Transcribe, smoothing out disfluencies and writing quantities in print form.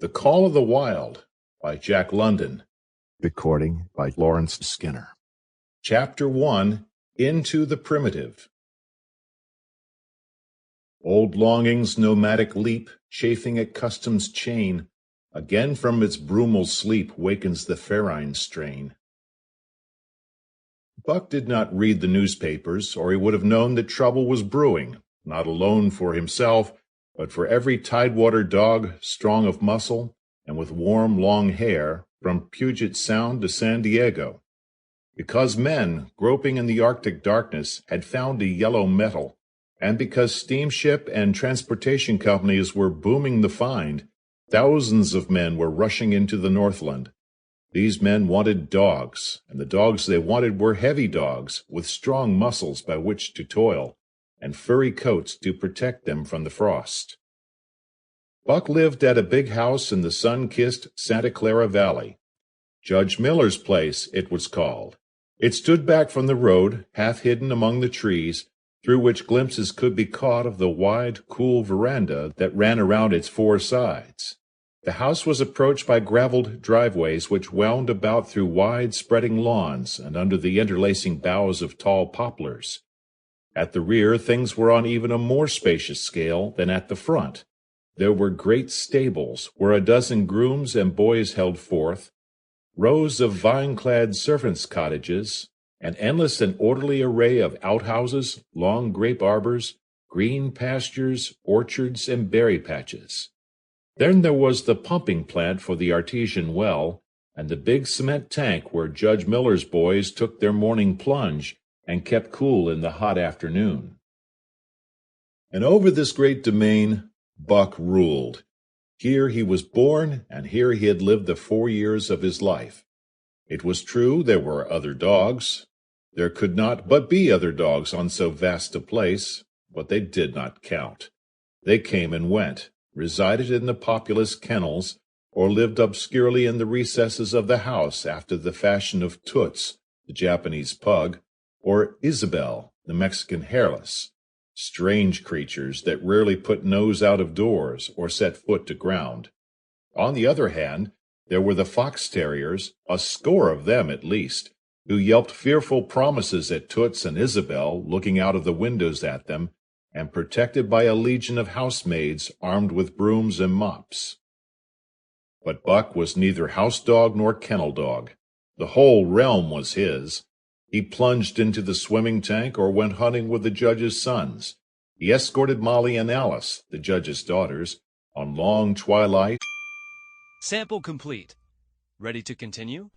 The Call of the Wild by Jack London. Recording by Lawrence Skinner. Chapter 1, Into the Primitive. Old longing's nomadic leap, chafing at custom's chain, again from its brumal sleep wakens the ferine strain. Buck did not read the newspapers, or he would have known that trouble was brewing, not alone for himself, but for every tidewater dog strong of muscle and with warm, long hair, from Puget Sound to San Diego. Because men, groping in the Arctic darkness, had found a yellow metal, and because steamship and transportation companies were booming the find, thousands of men were rushing into the Northland. These men wanted dogs, and the dogs they wanted were heavy dogs with strong muscles by which to toil, and furry coats to protect them from the frost. Buck lived at a big house in the sun-kissed Santa Clara Valley. Judge Miller's place, it was called. It stood back from the road, half hidden among the trees, through which glimpses could be caught of the wide, cool veranda that ran around its four sides. The house was approached by graveled driveways which wound about through wide, spreading lawns and under the interlacing boughs of tall poplars. At the rear, things were on even a more spacious scale than at the front. There were great stables where a dozen grooms and boys held forth, rows of vine-clad servants' cottages, an endless and orderly array of outhouses, long grape arbors, green pastures, orchards, and berry patches. Then there was the pumping plant for the artesian well, and the big cement tank where Judge Miller's boys took their morning plunge and kept cool in the hot afternoon. And over this great domain, Buck ruled. Here he was born, and here he had lived the 4 years of his life. It was true there were other dogs. There could not but be other dogs on so vast a place, but they did not count. They came and went, resided in the populous kennels, or lived obscurely in the recesses of the house after the fashion of Toots, the Japanese pug, or Isabel, the Mexican hairless. Strange creatures that rarely put nose out of doors or set foot to ground. On the other hand, there were the fox terriers, a score of them at least, who yelped fearful promises at Toots and Isabel, looking out of the windows at them, and protected by a legion of housemaids armed with brooms and mops. But Buck was neither house dog nor kennel dog. The whole realm was his. He plunged into the swimming tank or went hunting with the judge's sons. He escorted Molly and Alice, the judge's daughters, on long twilight. Sample complete. Ready to continue?